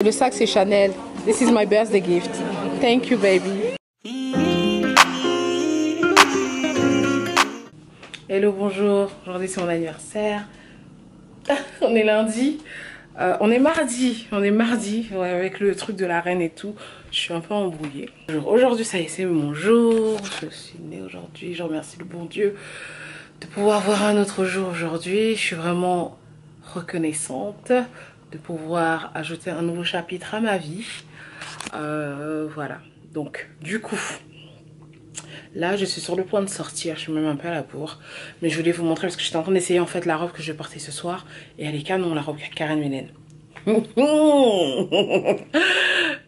Le sac c'est Chanel. This is my birthday gift. Thank you baby. Hello, bonjour. Aujourd'hui c'est mon anniversaire. On est lundi. On est mardi. Ouais, avec le truc de la reine et tout. Je suis un peu embrouillée. Aujourd'hui ça y est, c'est mon jour. Je suis née aujourd'hui. Je remercie le bon Dieu de pouvoir voir un autre jour aujourd'hui. Je suis vraiment reconnaissante de pouvoir ajouter un nouveau chapitre à ma vie. Voilà. Donc du coup, là je suis sur le point de sortir. Je suis même un peu à la bourre. Mais je voulais vous montrer parce que j'étais en train d'essayer en fait la robe que je vais porter ce soir. Et elle est canon, la robe Karen Millen.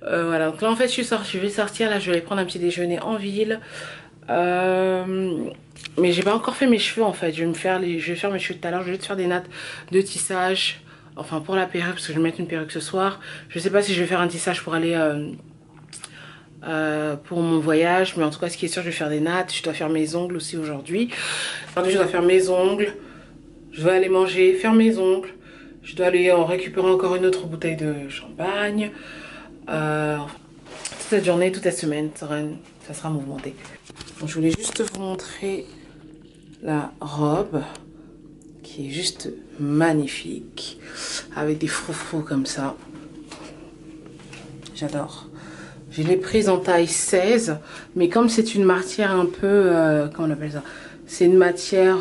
Voilà, donc là en fait je vais sortir. Là je vais aller prendre un petit déjeuner en ville. Mais j'ai pas encore fait mes cheveux en fait. Je vais faire mes cheveux tout à l'heure. Je vais te faire des nattes de tissage. Enfin pour la perruque, parce que je vais mettre une perruque ce soir. Je sais pas si je vais faire un tissage pour aller pour mon voyage. Mais en tout cas ce qui est sûr, je vais faire des nattes. Je dois faire mes ongles aussi aujourd'hui. Aujourd'hui je dois faire mes ongles. Je vais aller manger, faire mes ongles. Je dois aller en récupérer encore une autre bouteille de champagne. Toute cette journée, toute la semaine, ça sera mouvementé. Donc, je voulais juste vous montrer la robe qui est juste magnifique avec des froufrous comme ça. J'adore. Je l'ai prise en taille 16, mais comme c'est une matière un peu comment on appelle ça, c'est une matière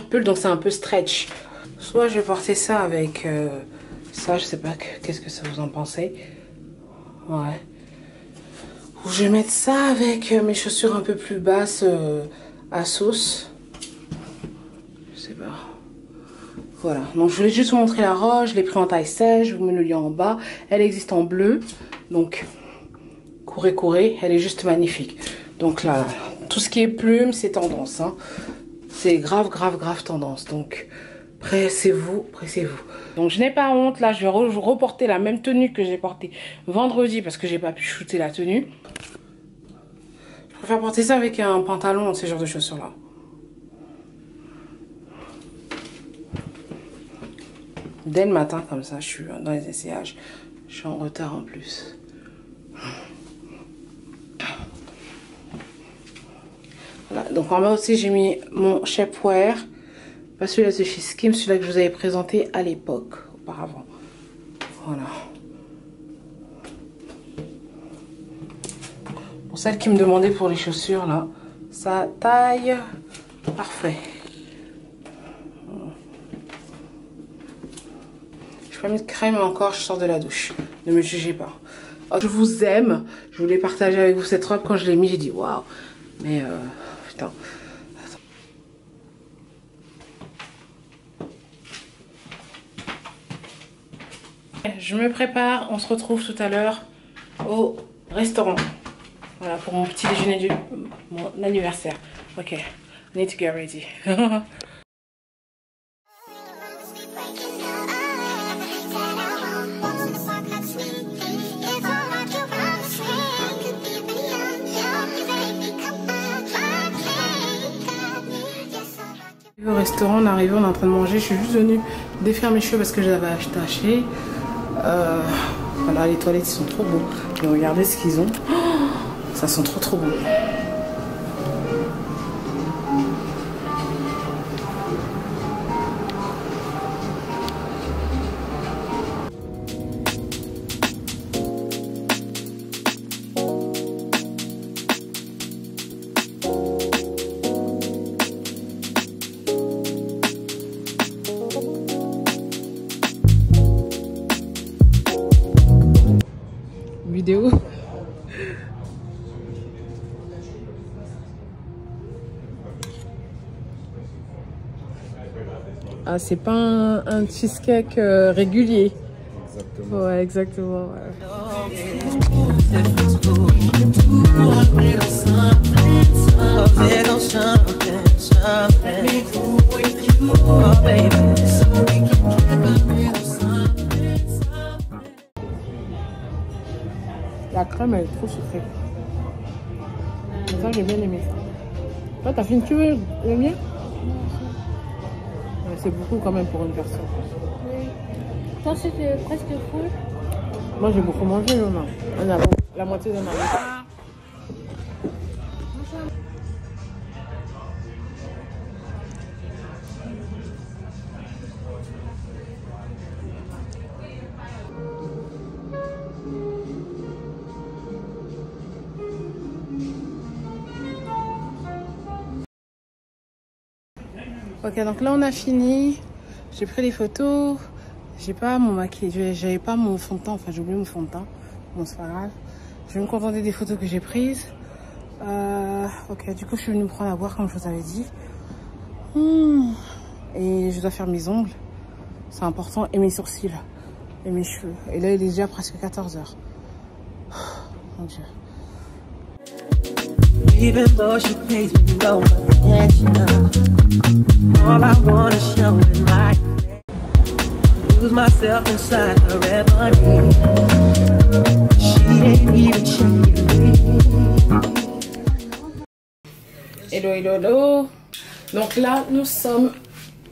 pull, donc c'est un peu stretch. Soit je vais porter ça avec ça, je sais pas qu'est-ce que ça vous en pensez. Ouais. Ou je vais mettre ça avec mes chaussures un peu plus basses à sauce. Je sais pas. Voilà. Donc je voulais juste vous montrer la robe. Je l'ai pris en taille 16. Je vous mets le lien en bas. Elle existe en bleu. Donc courez. Elle est juste magnifique. Donc là, tout ce qui est plume, c'est tendance. Hein. C'est grave tendance. Donc pressez-vous. Donc je n'ai pas honte. Là, je vais reporter la même tenue que j'ai portée vendredi parce que j'ai pas pu shooter la tenue. Je préfère porter ça avec un pantalon, ce genre de chaussures là. Dès le matin comme ça, je suis dans les essayages. Je suis en retard en plus. Voilà. Donc en bas aussi j'ai mis mon shapewear. Pas celui-là de chez Skims, celui-là que je vous avais présenté à l'époque, auparavant. Voilà. Pour celles qui me demandaient pour les chaussures, là, ça taille parfait. Je n'ai pas mis de crème encore, je sors de la douche. Ne me jugez pas. Je vous aime. Je voulais partager avec vous cette robe. Quand je l'ai mis, j'ai dit waouh. Mais putain. Je me prépare, on se retrouve tout à l'heure au restaurant. Voilà, pour mon petit déjeuner mon anniversaire. Ok, I need to get ready. Au restaurant, on est arrivé, on est en train de manger. Je suis juste venue défaire mes cheveux parce que j'avais acheté. Voilà, les toilettes ils sont trop beaux. Et regardez ce qu'ils ont. Oh, ça sent trop bon. Vidéo. Ah, c'est pas un cheesecake régulier. Exactement. Ouais, exactement. Ouais. La crème elle est trop sucrée. Ça j'ai bien aimé ça. Toi t'as fini, tu veux le mien? C'est beaucoup quand même pour une personne. Toi, c'était presque full. Moi, j'ai beaucoup mangé, non? On a la moitié de ma repas. Ok, donc là on a fini. J'ai pris les photos. J'ai pas mon maquillage, j'avais pas mon fond de teint. Enfin, j'ai oublié mon fond de teint. Bon, c'est pas grave. Je vais me contenter des photos que j'ai prises. Ok, du coup, je suis venue me prendre à boire comme je vous avais dit. Et je dois faire mes ongles. C'est important. Et mes sourcils. Et mes cheveux. Et là, il est déjà presque 14 h. Mon Dieu. Even though she pays me no attention, all I wanna show is like lose myself inside her ebony. She ain't even checking me. Hello, hello, hello. Donc là, nous sommes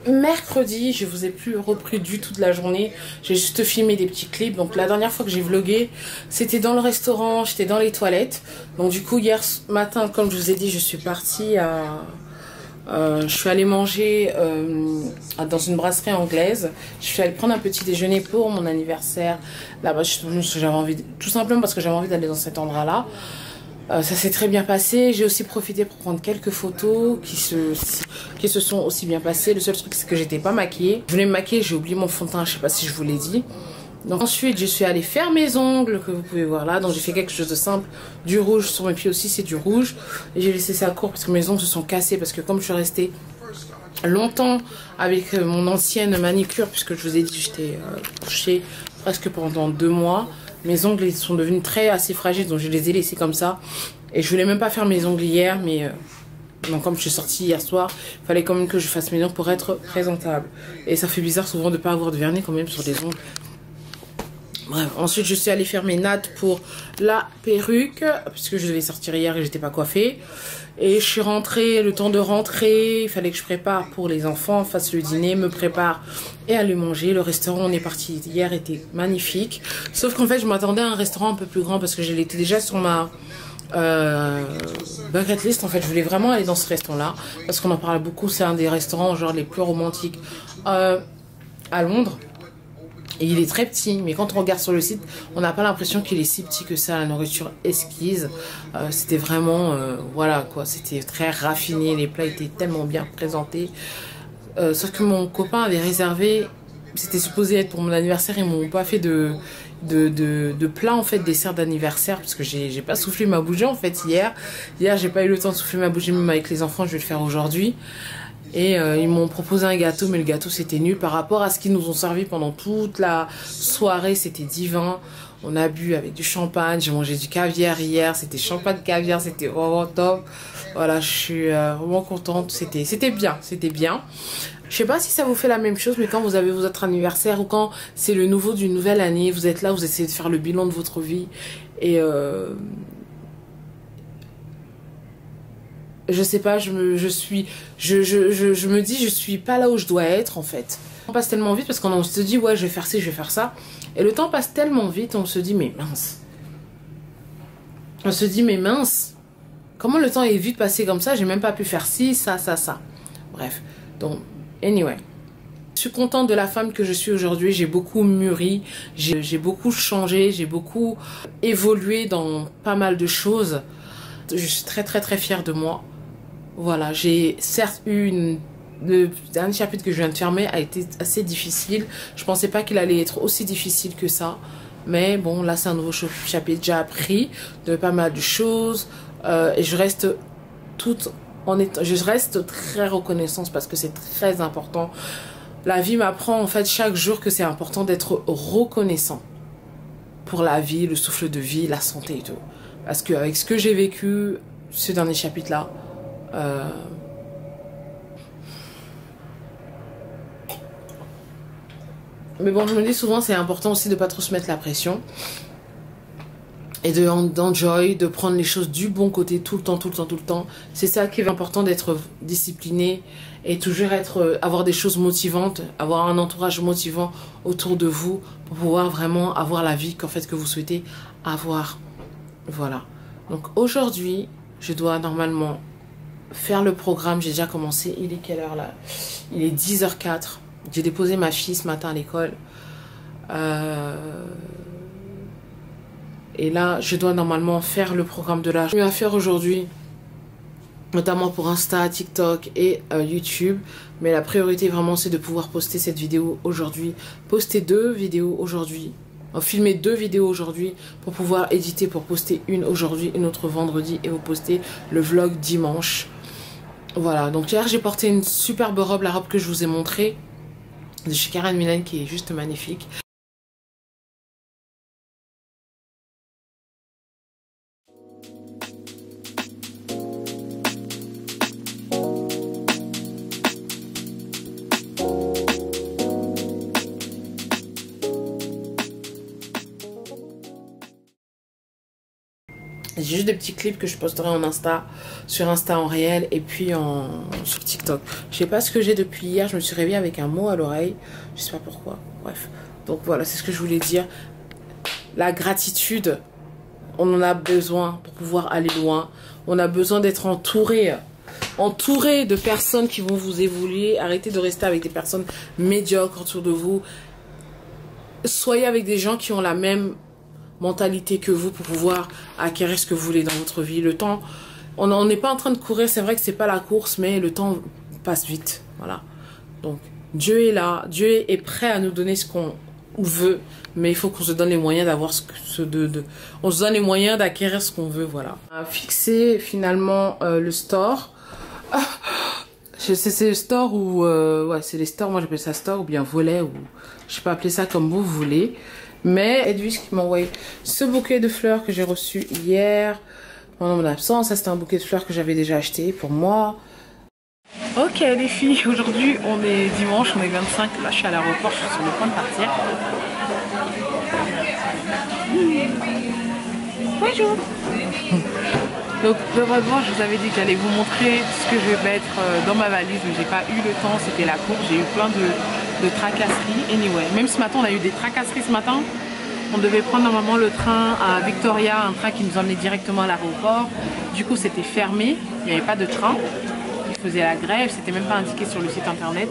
mercredi. Je vous ai plus repris du tout de la journée. J'ai juste filmé des petits clips. Donc la dernière fois que j'ai vlogué, c'était dans le restaurant, j'étais dans les toilettes. Donc du coup hier matin, comme je vous ai dit, je suis partie à je suis allée manger dans une brasserie anglaise. Je suis allée prendre un petit déjeuner pour mon anniversaire là-bas. J'avais envie, tout simplement parce que j'avais envie d'aller dans cet endroit-là. Ça s'est très bien passé. J'ai aussi profité pour prendre quelques photos qui se sont aussi bien passées. Le seul truc, c'est que j'étais pas maquillée. Je voulais me maquiller, j'ai oublié mon fond de teint, je sais pas si je vous l'ai dit. Donc ensuite, je suis allée faire mes ongles, que vous pouvez voir là. Donc j'ai fait quelque chose de simple. Du rouge sur mes pieds aussi, c'est du rouge. Et j'ai laissé ça court parce que mes ongles se sont cassés. Parce que comme je suis restée longtemps avec mon ancienne manicure, puisque je vous ai dit, j'étais couchée presque pendant 2 mois. Mes ongles ils sont devenus assez fragiles, donc je les ai laissés comme ça. Et je voulais même pas faire mes ongles hier, mais donc comme je suis sortie hier soir, il fallait quand même que je fasse mes ongles pour être présentable. Et ça fait bizarre souvent de pas avoir de vernis quand même sur les ongles. Bref, ensuite je suis allée faire mes nattes pour la perruque, puisque je devais sortir hier et j'étais pas coiffée. Et je suis rentrée, le temps de rentrer, il fallait que je prépare pour les enfants, fasse le dîner, me prépare et aller manger. Le restaurant, on est parti hier, était magnifique. Sauf qu'en fait, je m'attendais à un restaurant un peu plus grand parce que je l'étais déjà sur ma bucket list. En fait, je voulais vraiment aller dans ce restaurant-là parce qu'on en parle beaucoup. C'est un des restaurants genre les plus romantiques à Londres. Et il est très petit, mais quand on regarde sur le site, on n'a pas l'impression qu'il est si petit que ça. La nourriture esquisse. C'était vraiment, voilà quoi, c'était très raffiné. Les plats étaient tellement bien présentés. Sauf que mon copain avait réservé, c'était supposé être pour mon anniversaire. Ils m'ont pas fait de plat en fait, dessert d'anniversaire, parce que j'ai pas soufflé ma bougie en fait hier. Hier, j'ai pas eu le temps de souffler ma bougie même avec les enfants. Je vais le faire aujourd'hui. Et ils m'ont proposé un gâteau, mais le gâteau c'était nul par rapport à ce qu'ils nous ont servi pendant toute la soirée. C'était divin. On a bu avec du champagne. J'ai mangé du caviar hier. C'était champagne caviar. C'était vraiment top. Voilà, je suis vraiment contente. C'était bien. C'était bien. Je sais pas si ça vous fait la même chose, mais quand vous avez votre anniversaire ou quand c'est le nouveau d'une nouvelle année, vous êtes là, vous essayez de faire le bilan de votre vie. Et je sais pas, je me dis, je suis pas là où je dois être en fait. On passe tellement vite parce qu'on se dit, ouais, je vais faire ci, je vais faire ça. Et le temps passe tellement vite, on se dit, mais mince. On se dit, mais mince. Comment le temps est vite passé comme ça, j'ai même pas pu faire ci, ça, ça, ça. Bref, donc, anyway. Je suis contente de la femme que je suis aujourd'hui, j'ai beaucoup mûri, j'ai beaucoup changé, j'ai beaucoup évolué dans pas mal de choses. Je suis très très très fière de moi. Voilà, j'ai certes eu le dernier chapitre que je viens de fermer a été assez difficile. Je pensais pas qu'il allait être aussi difficile que ça. Mais bon, là c'est un nouveau chapitre. J'ai appris de pas mal de choses. Et je reste je reste très reconnaissante parce que c'est très important. La vie m'apprend en fait chaque jour que c'est important d'être reconnaissant pour la vie, le souffle de vie, la santé et tout. Parce qu'avec ce que j'ai vécu, ce dernier chapitre-là, mais bon, je me dis souvent, c'est important aussi de pas trop se mettre la pression. et d'enjoy, de prendre les choses du bon côté tout le temps, tout le temps, tout le temps. C'est ça qui est important, d'être discipliné et toujours avoir des choses motivantes, avoir un entourage motivant autour de vous pour pouvoir vraiment avoir la vie que vous souhaitez avoir. Voilà. Donc aujourd'hui, je dois normalement faire le programme. J'ai déjà commencé. Il est quelle heure là? Il est 10h04. J'ai déposé ma fille ce matin à l'école. Et là, je dois normalement faire le programme de l'âge. Je vais à faire aujourd'hui, notamment pour Insta, TikTok et YouTube. Mais la priorité vraiment, c'est de pouvoir poster cette vidéo aujourd'hui. Poster 2 vidéos aujourd'hui. Filmer 2 vidéos aujourd'hui pour pouvoir éditer, pour poster une aujourd'hui, une autre vendredi et vous poster le vlog dimanche. Voilà, donc hier j'ai porté une superbe robe, la robe que je vous ai montrée de chez Karen Millen qui est juste magnifique. J'ai juste des petits clips que je posterai sur Insta en réel et puis sur TikTok. Je sais pas ce que j'ai depuis hier, je me suis réveillée avec un mot à l'oreille. Je sais pas pourquoi, bref. Donc voilà, c'est ce que je voulais dire. La gratitude, on en a besoin pour pouvoir aller loin. On a besoin d'être entouré de personnes qui vont vous évoluer. Arrêtez de rester avec des personnes médiocres autour de vous. Soyez avec des gens qui ont la même mentalité que vous pour pouvoir acquérir ce que vous voulez dans votre vie. Le temps, on n'est pas en train de courir, c'est vrai que c'est pas la course, mais le temps passe vite. Voilà. Donc Dieu est là, Dieu est prêt à nous donner ce qu'on veut, mais il faut qu'on se donne les moyens d'avoir on se donne les moyens d'acquérir ce qu'on veut. Voilà. On a fixé finalement le store. C'est le store ou ouais, c'est les stores, moi j'appelle ça store ou bien volet, ou je peux appeler ça comme vous voulez. Mais Edwige qui m'a envoyé ce bouquet de fleurs que j'ai reçu hier pendant mon absence. Ça c'était un bouquet de fleurs que j'avais déjà acheté pour moi. Ok les filles, aujourd'hui on est dimanche, on est 25. Là je suis à l'aéroport, je suis sur le point de partir. Bonjour. Donc heureusement je vous avais dit que j'allais vous montrer ce que je vais mettre dans ma valise, mais j'ai pas eu le temps, c'était la course, j'ai eu plein de tracasseries. Anyway, même ce matin on a eu des tracasseries ce matin. On devait prendre normalement le train à Victoria, un train qui nous emmenait directement à l'aéroport. Du coup c'était fermé, il n'y avait pas de train, ils faisaient la grève, c'était même pas indiqué sur le site internet.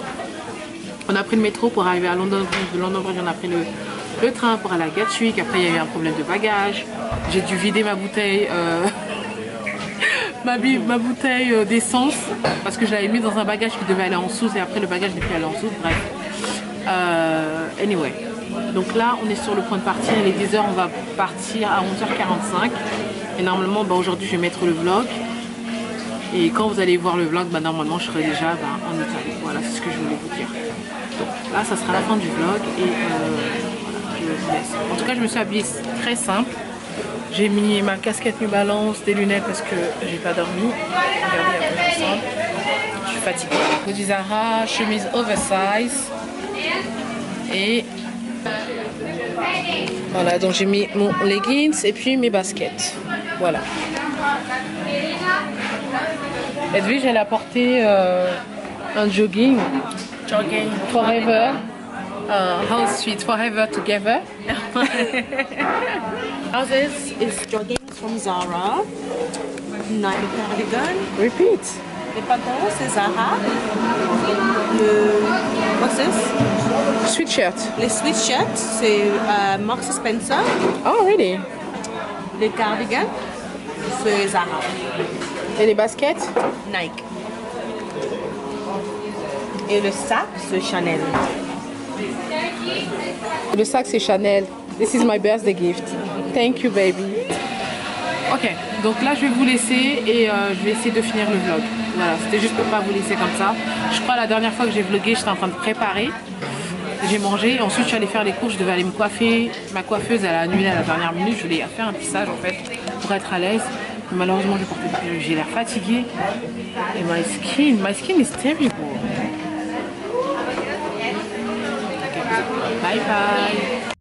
On a pris le métro pour arriver à London Bridge, de London Bridge on a pris le train pour aller à Gatwick. Après il y a eu un problème de bagages, j'ai dû vider ma bouteille ma bouteille d'essence parce que je l'avais mis dans un bagage qui devait aller en dessous et après le bagage n'est plus allé en dessous, bref. Anyway, donc là on est sur le point de partir, il est 10h, on va partir à 11h45 et normalement aujourd'hui je vais mettre le vlog et quand vous allez voir le vlog, normalement je serai déjà en Italie. Voilà, c'est ce que je voulais vous dire. Donc là ça sera la fin du vlog et voilà, je vous laisse. En tout cas je me suis habillée très simple. J'ai mis ma casquette New Balance, des lunettes parce que j'ai pas dormi. Regardez, il y a plus ensemble. Je suis fatiguée. Body Zara, chemise oversize. Et voilà, donc j'ai mis mon leggings et puis mes baskets. Voilà. Edwige, elle a porté un jogging. Jogging forever. How sweet, forever together. Ours is jogging from Zara. Nike cardigan. Repeat. Les pantalons c'est Zara. What's this? Sweatshirt. Les sweatshirts c'est Marks Spencer. Oh, really? Les cardigans c'est Zara. Et les baskets? Nike. Et le sac c'est Chanel. Le sac c'est Chanel. This is my birthday gift. Thank you baby. Ok, donc là je vais vous laisser et je vais essayer de finir le vlog. Voilà, c'était juste pour pas vous laisser comme ça. Je crois la dernière fois que j'ai vlogué, j'étais en train de préparer. J'ai mangé, ensuite je suis allée faire les courses, je devais aller me coiffer. Ma coiffeuse elle a annulé à la dernière minute, je voulais faire un tissage en fait pour être à l'aise. Mais malheureusement j'ai l'air fatiguée. Et my skin is terrible. Okay. Bye bye.